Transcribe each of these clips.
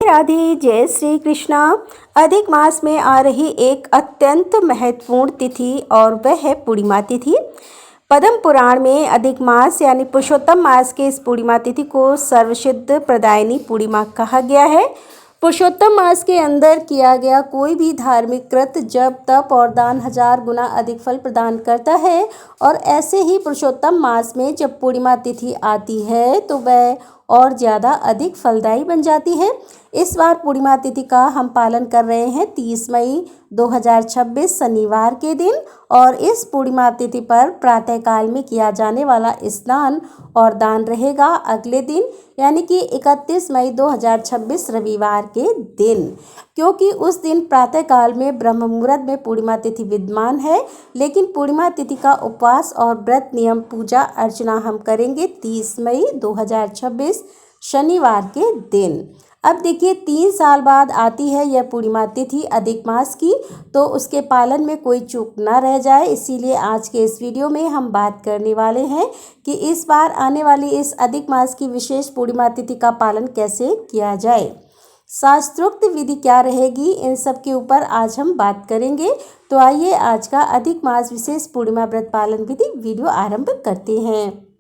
राधे, जय श्री कृष्णा। अधिक मास में आ रही एक अत्यंत महत्वपूर्ण तिथि और वह है पूर्णिमा तिथि। पद्म पुराण में अधिक मास यानी पुरुषोत्तम मास के इस पूर्णिमा तिथि को सर्वसिद्ध प्रदायिनी पूर्णिमा कहा गया है। पुरुषोत्तम मास के अंदर किया गया कोई भी धार्मिक कृत्य जप तप और दान 1000 गुना अधिक फल प्रदान करता है। और ऐसे ही पुरुषोत्तम मास में जब पूर्णिमा तिथि आती है तो वह और ज़्यादा अधिक फलदायी बन जाती है। इस बार पूर्णिमा तिथि का हम पालन कर रहे हैं 30 मई 2026 शनिवार के दिन। और इस पूर्णिमा तिथि पर प्रातःकाल में किया जाने वाला स्नान और दान रहेगा अगले दिन यानी कि 31 मई 2026 रविवार के दिन, क्योंकि उस दिन प्रातःकाल में ब्रह्म मुहूर्त में पूर्णिमा तिथि विद्यमान है। लेकिन पूर्णिमा तिथि का उपवास और व्रत नियम पूजा अर्चना हम करेंगे 30 मई 2026 शनिवार के दिन। अब देखिए 3 साल बाद आती है यह पूर्णिमा तिथि अधिक मास की, तो उसके पालन में कोई चूक ना रह जाए, इसीलिए आज के इस वीडियो में हम बात करने वाले हैं कि इस बार आने वाली इस अधिक मास की विशेष पूर्णिमा तिथि का पालन कैसे किया जाए, शास्त्रोक्त विधि क्या रहेगी, इन सब के ऊपर आज हम बात करेंगे। तो आइए आज का अधिक मास विशेष पूर्णिमा व्रत पालन विधि वीडियो आरंभ करते हैं।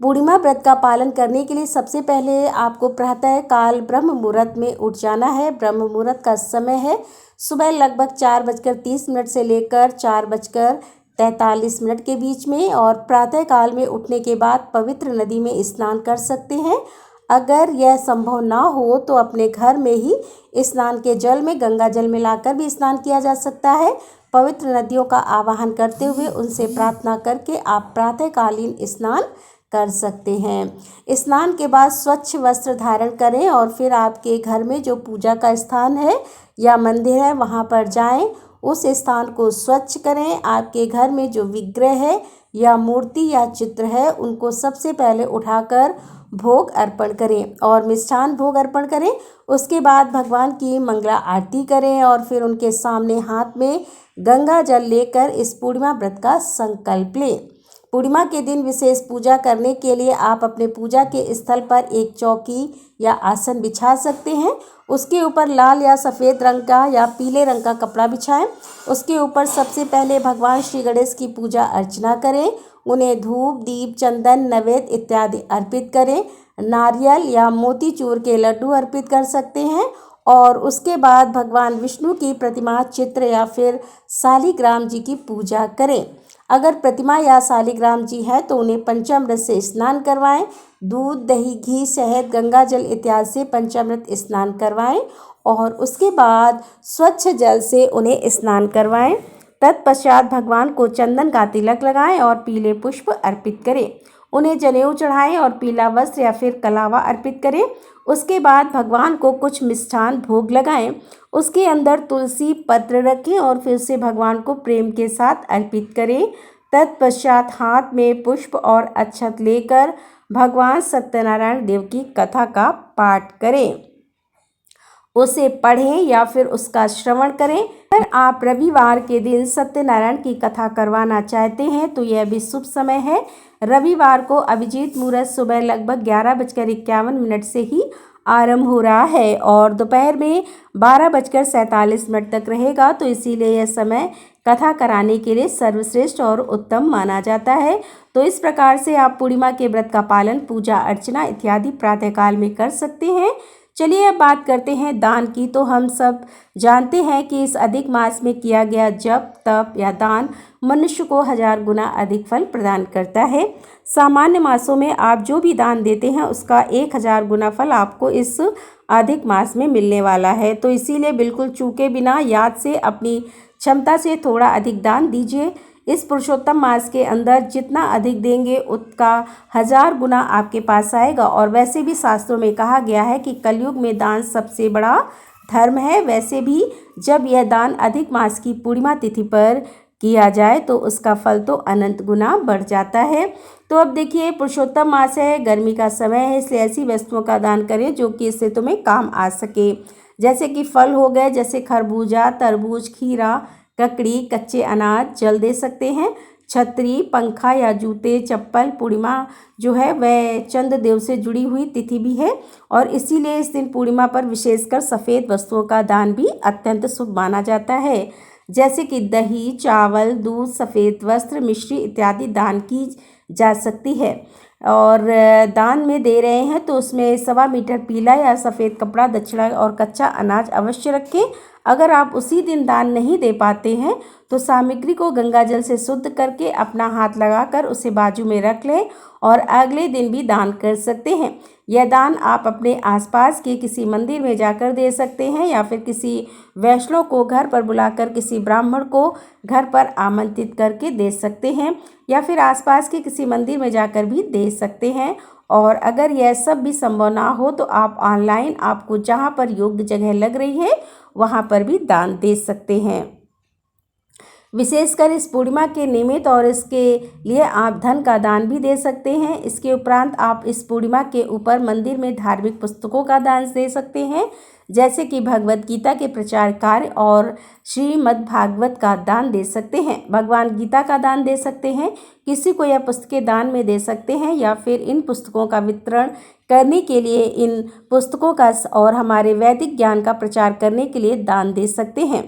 पूर्णिमा व्रत का पालन करने के लिए सबसे पहले आपको प्रातः काल ब्रह्म मुहूर्त में उठ जाना है। ब्रह्म मुहूर्त का समय है सुबह लगभग 4:30 से लेकर 4:43 के बीच में। और प्रातः काल में उठने के बाद पवित्र नदी में स्नान कर सकते हैं। अगर यह संभव ना हो तो अपने घर में ही स्नान के जल में गंगा जल मिलाकर भी स्नान किया जा सकता है। पवित्र नदियों का आवाहन करते हुए उनसे प्रार्थना करके आप प्रातःकालीन स्नान कर सकते हैं। स्नान के बाद स्वच्छ वस्त्र धारण करें और फिर आपके घर में जो पूजा का स्थान है या मंदिर है वहाँ पर जाएं, उस स्थान को स्वच्छ करें। आपके घर में जो विग्रह है या मूर्ति या चित्र है उनको सबसे पहले उठाकर भोग अर्पण करें और मिष्ठान भोग अर्पण करें। उसके बाद भगवान की मंगला आरती करें और फिर उनके सामने हाथ में गंगा जल लेकर इस पूर्णिमा व्रत का संकल्प लें। पूर्णिमा के दिन विशेष पूजा करने के लिए आप अपने पूजा के स्थल पर एक चौकी या आसन बिछा सकते हैं। उसके ऊपर लाल या सफ़ेद रंग का या पीले रंग का कपड़ा बिछाएं। उसके ऊपर सबसे पहले भगवान श्री गणेश की पूजा अर्चना करें। उन्हें धूप दीप चंदन नैवेद्य इत्यादि अर्पित करें। नारियल या मोतीचूर के लड्डू अर्पित कर सकते हैं। और उसके बाद भगवान विष्णु की प्रतिमा चित्र या फिर शालिग्राम जी की पूजा करें। अगर प्रतिमा या शालिग्राम जी है तो उन्हें पंचामृत से स्नान करवाएं। दूध दही घी शहद गंगा जल इत्यादि से पंचामृत स्नान करवाएं और उसके बाद स्वच्छ जल से उन्हें स्नान करवाएं। तत्पश्चात भगवान को चंदन का तिलक लगाएं और पीले पुष्प अर्पित करें। उन्हें जनेऊ चढ़ाएं और पीला वस्त्र या फिर कलावा अर्पित करें। उसके बाद भगवान को कुछ मिष्ठान भोग लगाएं। उसके अंदर तुलसी पत्र रखें और फिर से भगवान को प्रेम के साथ अर्पित करें। तत्पश्चात हाथ में पुष्प और अक्षत लेकर भगवान सत्यनारायण देव की कथा का पाठ करें, उसे पढ़ें या फिर उसका श्रवण करें। अगर आप रविवार के दिन सत्यनारायण की कथा करवाना चाहते हैं तो यह भी शुभ समय है। रविवार को अभिजीत मुहूर्त सुबह लगभग 11:51 से ही आरंभ हो रहा है और दोपहर में 12:47 तक रहेगा, तो इसीलिए यह समय कथा कराने के लिए सर्वश्रेष्ठ और उत्तम माना जाता है। तो इस प्रकार से आप पूर्णिमा के व्रत का पालन पूजा अर्चना इत्यादि प्रातःकाल में कर सकते हैं। चलिए अब बात करते हैं दान की। तो हम सब जानते हैं कि इस अधिक मास में किया गया जप तप या दान मनुष्य को 1000 गुना अधिक फल प्रदान करता है। सामान्य मासों में आप जो भी दान देते हैं उसका 1000 गुना फल आपको इस अधिक मास में मिलने वाला है। तो इसीलिए बिल्कुल चूके बिना याद से अपनी क्षमता से थोड़ा अधिक दान दीजिए। इस पुरुषोत्तम मास के अंदर जितना अधिक देंगे उसका 1000 गुना आपके पास आएगा। और वैसे भी शास्त्रों में कहा गया है कि कलयुग में दान सबसे बड़ा धर्म है। वैसे भी जब यह दान अधिक मास की पूर्णिमा तिथि पर किया जाए तो उसका फल तो अनंत गुना बढ़ जाता है। तो अब देखिए पुरुषोत्तम मास है, गर्मी का समय है, इसलिए ऐसी वस्तुओं का दान करें जो कि इससे तुम्हें काम आ सके, जैसे कि फल हो गए जैसे खरबूजा तरबूज खीरा ककड़ी कच्चे अनाज जल दे सकते हैं। छतरी, पंखा या जूते, चप्पल। पूर्णिमा जो है वह चंद्र देव से जुड़ी हुई तिथि भी है और इसीलिए इस दिन पूर्णिमा पर विशेषकर सफ़ेद वस्तुओं का दान भी अत्यंत शुभ माना जाता है, जैसे कि दही, चावल, दूध, सफ़ेद वस्त्र, मिश्री इत्यादि दान की जा सकती है। और दान में दे रहे हैं तो उसमें 1.25 मीटर पीला या सफ़ेद कपड़ा, दक्षिणा और कच्चा अनाज अवश्य रखें। अगर आप उसी दिन दान नहीं दे पाते हैं तो सामग्री को गंगा जल से शुद्ध करके अपना हाथ लगाकर उसे बाजू में रख लें और अगले दिन भी दान कर सकते हैं। यह दान आप अपने आसपास के किसी मंदिर में जाकर दे सकते हैं या फिर किसी वैष्णव को घर पर बुलाकर किसी ब्राह्मण को घर पर आमंत्रित करके दे सकते हैं या फिर आसपास के किसी मंदिर में जाकर भी दे सकते हैं। और अगर यह सब भी संभव ना हो तो आप ऑनलाइन आपको जहाँ पर योग्य जगह लग रही है वहाँ पर भी दान दे सकते हैं। विशेषकर इस पूर्णिमा के निमित्त और इसके लिए आप धन का दान भी दे सकते हैं। इसके उपरांत आप इस पूर्णिमा के ऊपर मंदिर में धार्मिक पुस्तकों का दान दे सकते हैं, जैसे कि भगवत गीता के प्रचार कार्य और श्रीमद् भागवत का दान दे सकते हैं। भगवान गीता का दान दे सकते हैं, किसी को यह पुस्तकें दान में दे सकते हैं या फिर इन पुस्तकों का वितरण करने के लिए, इन पुस्तकों का और हमारे वैदिक ज्ञान का प्रचार करने के लिए दान दे सकते हैं।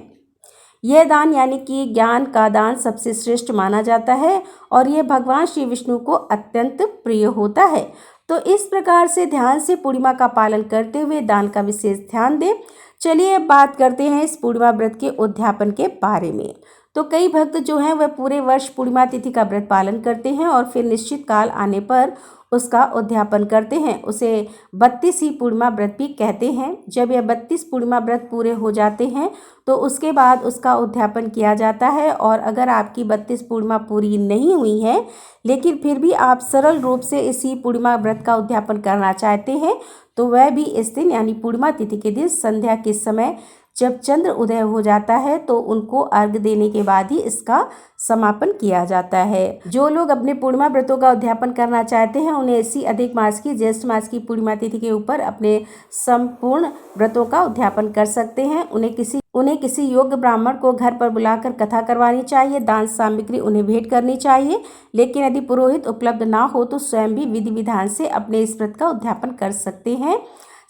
यह दान यानी कि ज्ञान का दान सबसे श्रेष्ठ माना जाता है और यह भगवान श्री विष्णु को अत्यंत प्रिय होता है। तो इस प्रकार से ध्यान से पूर्णिमा का पालन करते हुए दान का विशेष ध्यान दें। चलिए अब बात करते हैं इस पूर्णिमा व्रत के उद्यापन के बारे में। तो कई भक्त जो हैं वह पूरे वर्ष पूर्णिमा तिथि का व्रत पालन करते हैं और फिर निश्चित काल आने पर उसका उद्यापन करते हैं। उसे 32 ही पूर्णिमा व्रत भी कहते हैं। जब यह 32 पूर्णिमा व्रत पूरे हो जाते हैं तो उसके बाद उसका उद्यापन किया जाता है। और अगर आपकी 32 पूर्णिमा पूरी नहीं हुई है लेकिन फिर भी आप सरल रूप से इसी पूर्णिमा व्रत का उद्यापन करना चाहते हैं तो वह भी इस दिन यानी पूर्णिमा तिथि के दिन संध्या के समय जब चंद्र उदय हो जाता है तो उनको अर्घ देने के बाद ही इसका समापन किया जाता है। जो लोग अपने पूर्णिमा व्रतों का उद्यापन करना चाहते हैं उन्हें इसी अधिक मास की ज्येष्ठ मास की पूर्णिमा तिथि के ऊपर अपने संपूर्ण व्रतों का उद्यापन कर सकते हैं। उन्हें किसी योग्य ब्राह्मण को घर पर बुलाकर कथा करवानी चाहिए, दान सामग्री उन्हें भेंट करनी चाहिए। लेकिन यदि पुरोहित उपलब्ध ना हो तो स्वयं भी विधि विधान से अपने इस व्रत का उद्यापन कर सकते हैं।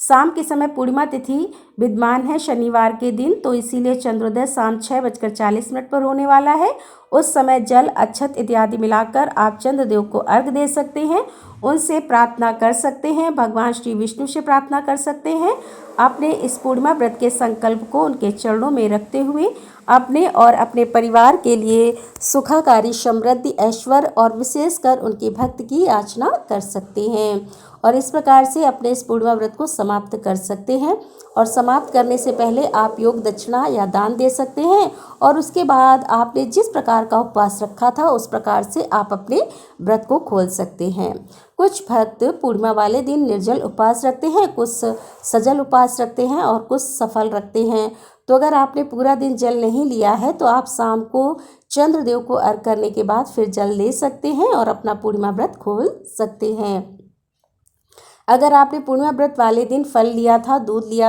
शाम के समय पूर्णिमा तिथि विद्यमान है शनिवार के दिन, तो इसीलिए चंद्रोदय शाम 6:40 पर होने वाला है। उस समय जल, अक्षत इत्यादि मिलाकर आप चंद्रदेव को अर्घ दे सकते हैं, उनसे प्रार्थना कर सकते हैं, भगवान श्री विष्णु से प्रार्थना कर सकते हैं। अपने इस पूर्णिमा व्रत के संकल्प को उनके चरणों में रखते हुए अपने और अपने परिवार के लिए सुखाकारी, समृद्धि, ऐश्वर्य और विशेषकर उनके भक्त की याचना कर सकते हैं और इस प्रकार से अपने इस पूर्णिमा व्रत को समाप्त कर सकते हैं। और समाप्त करने से पहले आप योग दक्षिणा या दान दे सकते हैं और उसके बाद आपने जिस प्रकार का उपवास रखा था उस प्रकार से आप अपने व्रत को खोल सकते हैं। कुछ भक्त पूर्णिमा वाले दिन निर्जल उपवास रखते हैं, कुछ सजल उपवास रखते हैं और कुछ सफल रखते हैं। तो अगर आपने पूरा दिन जल नहीं लिया है तो आप शाम को चंद्रदेव को अर्घ करने के बाद फिर जल ले सकते हैं और अपना पूर्णिमा व्रत खोल सकते हैं। अगर आपने पूर्णिमा व्रत वाले दिन फल लिया था, दूध लिया